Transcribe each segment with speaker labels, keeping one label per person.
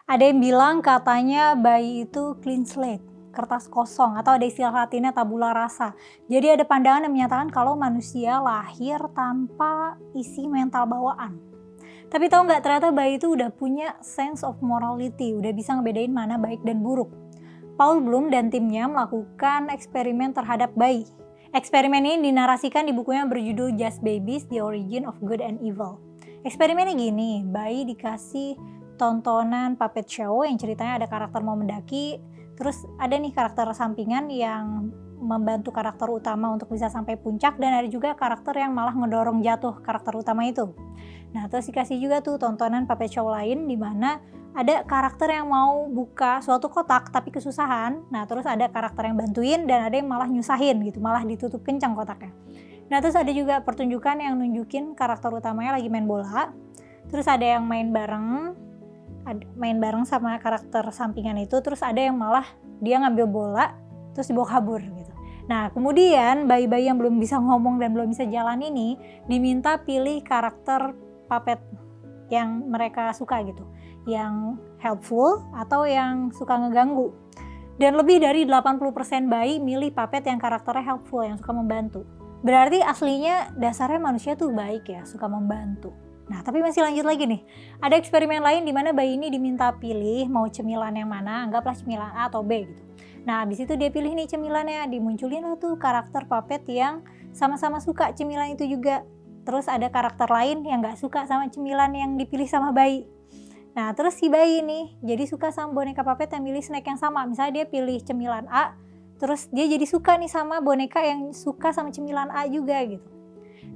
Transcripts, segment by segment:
Speaker 1: Ada yang bilang katanya bayi itu clean slate, kertas kosong, atau ada istilah latinnya tabula rasa. Jadi ada pandangan yang menyatakan kalau manusia lahir tanpa isi mental bawaan. Tapi tahu nggak, ternyata bayi itu udah punya sense of morality, udah bisa ngebedain mana baik dan buruk. Paul Bloom dan timnya melakukan eksperimen terhadap bayi. Eksperimen ini dinarasikan di bukunya berjudul Just Babies: The Origin of Good and Evil. Eksperimennya gini, bayi dikasih tontonan puppet show yang ceritanya ada karakter mau mendaki, terus ada nih karakter sampingan yang membantu karakter utama untuk bisa sampai puncak, dan ada juga karakter yang malah ngedorong jatuh karakter utama itu. Nah, terus dikasih juga tuh tontonan puppet show lain di mana ada karakter yang mau buka suatu kotak tapi kesusahan. Nah, terus ada karakter yang bantuin dan ada yang malah nyusahin gitu, malah ditutup kencang kotaknya. Nah, terus ada juga pertunjukan yang nunjukin karakter utamanya lagi main bola. Terus ada yang main bareng sama karakter sampingan itu, terus ada yang malah dia ngambil bola terus dibawa kabur gitu. Nah, kemudian bayi-bayi yang belum bisa ngomong dan belum bisa jalan ini diminta pilih karakter puppet yang mereka suka gitu, yang helpful atau yang suka ngeganggu. Dan lebih dari 80% bayi milih puppet yang karakternya helpful, yang suka membantu. Berarti aslinya dasarnya manusia tuh baik ya, suka membantu. Nah, tapi masih lanjut lagi nih. Ada eksperimen lain di mana bayi ini diminta pilih mau cemilan yang mana, anggaplah cemilan A atau B gitu. Nah, habis itu dia pilih nih cemilannya, dimunculin lah tuh karakter puppet yang sama-sama suka cemilan itu juga. Terus ada karakter lain yang gak suka sama cemilan yang dipilih sama bayi. Nah, terus si bayi nih jadi suka sama boneka puppet yang milih snack yang sama. Misalnya dia pilih cemilan A, terus dia jadi suka nih sama boneka yang suka sama cemilan A juga gitu.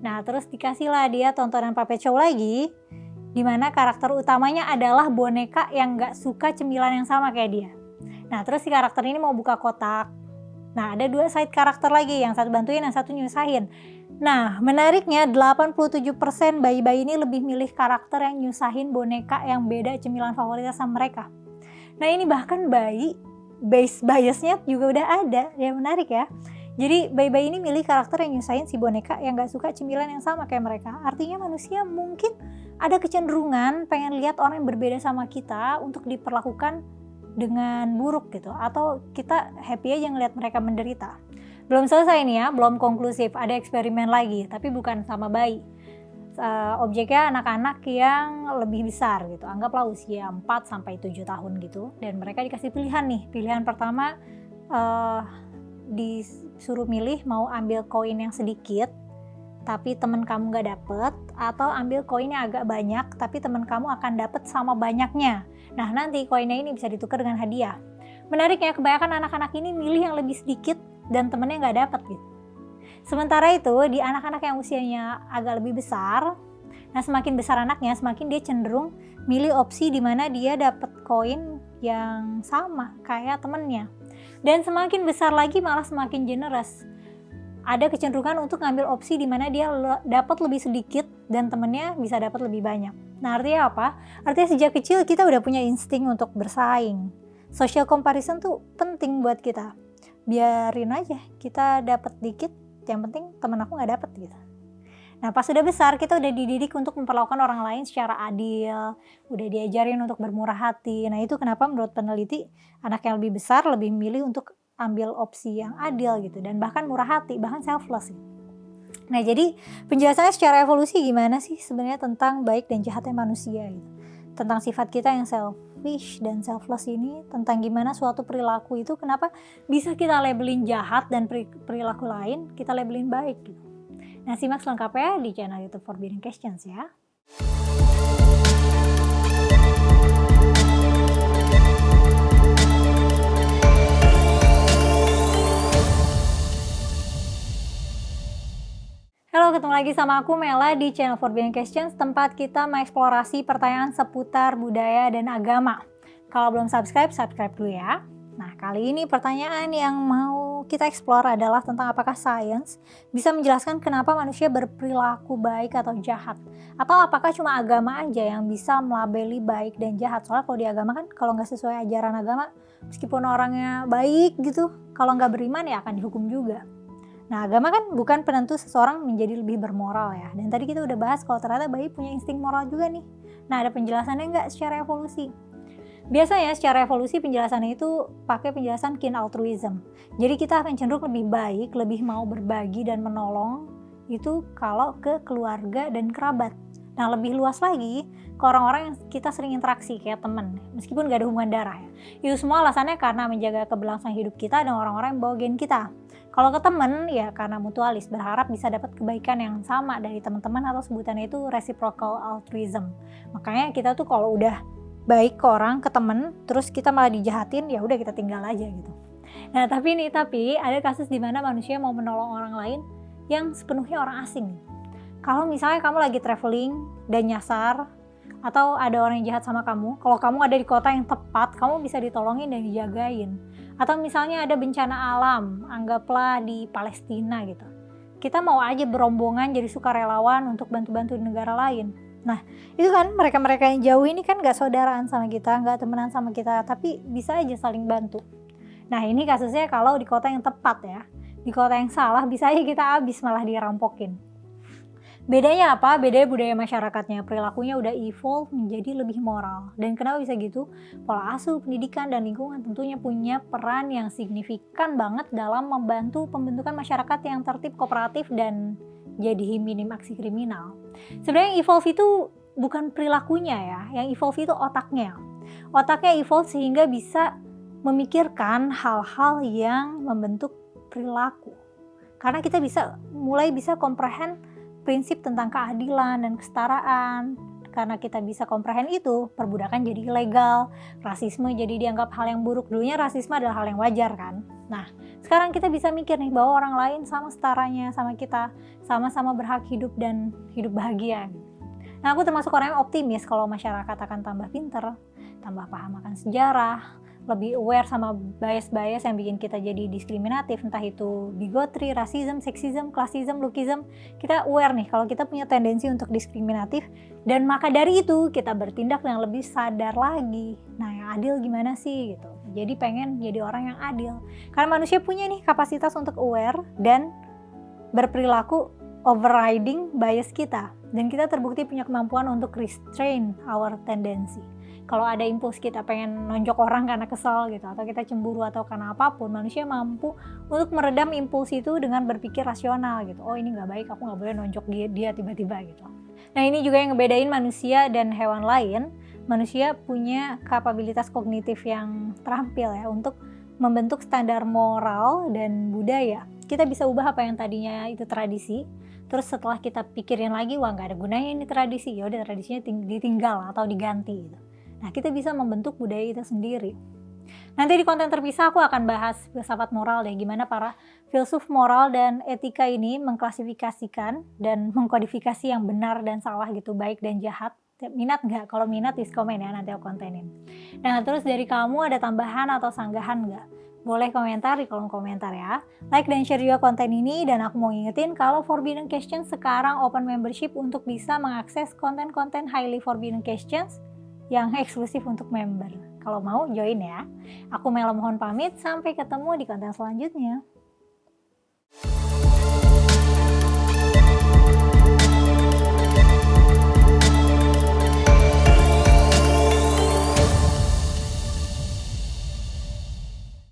Speaker 1: Nah, terus dikasihlah dia tontonan puppet show lagi, dimana karakter utamanya adalah boneka yang gak suka cemilan yang sama kayak dia. Nah, terus si karakter ini mau buka kotak. Nah, ada dua side karakter lagi, yang satu bantuin, yang satu nyusahin. Nah, menariknya 87% bayi-bayi ini lebih milih karakter yang nyusahin boneka yang beda cemilan favoritnya sama mereka. Nah, ini bahkan bayi base biasnya juga udah ada, ya menarik ya. Jadi bayi-bayi ini milih karakter yang nyusahin si boneka yang gak suka cemilan yang sama kayak mereka. Artinya manusia mungkin ada kecenderungan pengen lihat orang yang berbeda sama kita untuk diperlakukan dengan buruk gitu, atau kita happy aja ngelihat mereka menderita. Belum selesai nih ya, belum konklusif, ada eksperimen lagi tapi bukan sama bayi. Objeknya anak-anak yang lebih besar gitu, anggaplah usia 4-7 tahun gitu, dan mereka dikasih pilihan nih. Pilihan pertama disuruh milih mau ambil koin yang sedikit tapi temen kamu gak dapet, atau ambil koinnya agak banyak tapi temen kamu akan dapet sama banyaknya. Nah, nanti koinnya ini bisa ditukar dengan hadiah. Menariknya, kebanyakan anak-anak ini milih yang lebih sedikit dan temennya gak dapet gitu. Sementara itu di anak-anak yang usianya agak lebih besar, nah semakin besar anaknya semakin dia cenderung milih opsi dimana dia dapet koin yang sama kayak temennya. Dan semakin besar lagi malah semakin generous. Ada kecenderungan untuk ngambil opsi di mana dia dapat lebih sedikit dan temennya bisa dapat lebih banyak. Nah, artinya apa? Artinya sejak kecil kita udah punya insting untuk bersaing. Social comparison tuh penting buat kita. Biarin aja kita dapat dikit, yang penting temen aku nggak dapat gitu. Nah, pas sudah besar kita udah dididik untuk memperlakukan orang lain secara adil, udah diajarin untuk bermurah hati. Nah, itu kenapa menurut peneliti anak yang lebih besar lebih memilih untuk ambil opsi yang adil gitu, dan bahkan murah hati, bahkan selfless gitu. Nah, jadi penjelasannya secara evolusi gimana sih sebenarnya tentang baik dan jahatnya manusia gitu. Tentang sifat kita yang selfish dan selfless ini, tentang gimana suatu perilaku itu kenapa bisa kita labelin jahat dan perilaku lain kita labelin baik gitu. Nah, simak selengkapnya di channel YouTube Forbidden Questions ya. Halo, ketemu lagi sama aku Mela di channel Forbidden Questions, tempat kita mengeksplorasi pertanyaan seputar budaya dan agama. Kalau belum subscribe dulu ya. Nah, kali ini pertanyaan yang mau kita explore adalah tentang apakah sains bisa menjelaskan kenapa manusia berperilaku baik atau jahat. Atau apakah cuma agama aja yang bisa melabeli baik dan jahat. Soalnya kalau di agama kan kalau nggak sesuai ajaran agama, meskipun orangnya baik gitu, kalau nggak beriman ya akan dihukum juga. Nah, agama kan bukan penentu seseorang menjadi lebih bermoral ya. Dan tadi kita udah bahas kalau ternyata bayi punya insting moral juga nih. Nah, ada penjelasannya nggak secara evolusi? Biasanya secara evolusi penjelasannya itu pakai penjelasan kin altruism. Jadi kita akan cenderung lebih baik, lebih mau berbagi dan menolong itu kalau ke keluarga dan kerabat. Nah, lebih luas lagi ke orang-orang yang kita sering interaksi kayak temen, meskipun gak ada hubungan darah ya. Itu semua alasannya karena menjaga keberlangsungan hidup kita dan orang-orang yang bawa gen kita. Kalau ke temen ya karena mutualis, berharap bisa dapat kebaikan yang sama dari teman-teman atau sebutannya itu reciprocal altruism. Makanya kita tuh kalau udah baik ke orang, ke temen, terus kita malah dijahatin, ya udah kita tinggal aja gitu. Nah tapi ada kasus di mana manusia mau menolong orang lain yang sepenuhnya orang asing. Kalau misalnya kamu lagi traveling dan nyasar, atau ada orang yang jahat sama kamu, kalau kamu ada di kota yang tepat, kamu bisa ditolongin dan dijagain. Atau misalnya ada bencana alam, anggaplah di Palestina gitu. Kita mau aja berombongan jadi sukarelawan untuk bantu-bantu di negara lain. Nah, itu kan mereka-mereka yang jauh ini kan gak saudaraan sama kita, gak temenan sama kita, tapi bisa aja saling bantu. Nah, ini kasusnya kalau di kota yang tepat ya. Di kota yang salah bisa aja kita habis malah dirampokin. Bedanya apa? Bedanya budaya masyarakatnya, perilakunya udah evolve menjadi lebih moral. Dan kenapa bisa gitu? Pola asuh, pendidikan, dan lingkungan tentunya punya peran yang signifikan banget dalam membantu pembentukan masyarakat yang tertib, kooperatif, dan jadi minim aksi kriminal. Sebenarnya yang evolve itu bukan perilakunya ya, yang evolve itu otaknya. Otaknya evolve sehingga bisa memikirkan hal-hal yang membentuk perilaku. Karena kita mulai bisa comprehend prinsip tentang keadilan dan kesetaraan. Karena kita bisa comprehend itu, perbudakan jadi ilegal, rasisme jadi dianggap hal yang buruk. Dulunya rasisme adalah hal yang wajar kan. Nah, sekarang kita bisa mikir nih bahwa orang lain sama setaranya sama kita, sama-sama berhak hidup dan hidup bahagia. Nah, aku termasuk orang yang optimis kalau masyarakat akan tambah pinter, tambah paham akan sejarah, lebih aware sama bias-bias yang bikin kita jadi diskriminatif, entah itu bigotry, rasisme, seksisme, klasisme, lookism. Kita aware nih kalau kita punya tendensi untuk diskriminatif, dan maka dari itu kita bertindak yang lebih sadar lagi. Nah, yang adil gimana sih gitu. Jadi pengen jadi orang yang adil. Karena manusia punya nih kapasitas untuk aware dan berperilaku overriding bias kita. Dan kita terbukti punya kemampuan untuk restrain our tendency. Kalau ada impuls kita pengen nonjok orang karena kesal gitu, atau kita cemburu atau karena apapun, manusia mampu untuk meredam impuls itu dengan berpikir rasional gitu. Oh ini gak baik, aku gak boleh nonjok dia tiba-tiba gitu. Nah ini juga yang ngebedain manusia dan hewan lain. Manusia punya kapabilitas kognitif yang terampil ya untuk membentuk standar moral dan budaya. Kita bisa ubah apa yang tadinya itu tradisi, terus setelah kita pikirin lagi, wah gak ada gunanya ini tradisi, ya udah tradisinya ditinggal atau diganti gitu. Nah, kita bisa membentuk budaya kita sendiri. Nanti di konten terpisah aku akan bahas filsafat moral deh, gimana para filsuf moral dan etika ini mengklasifikasikan dan mengkodifikasi yang benar dan salah gitu, baik dan jahat. Minat nggak? Kalau minat di komen ya, nanti aku kontenin. Nah, terus dari kamu ada tambahan atau sanggahan nggak? Boleh komentar di kolom komentar ya. Like dan share juga konten ini, dan aku mau ngingetin kalau Forbidden Questions sekarang open membership untuk bisa mengakses konten-konten highly forbidden questions yang eksklusif untuk member. Kalau mau join ya. Aku Mela mohon pamit, sampai ketemu di konten selanjutnya.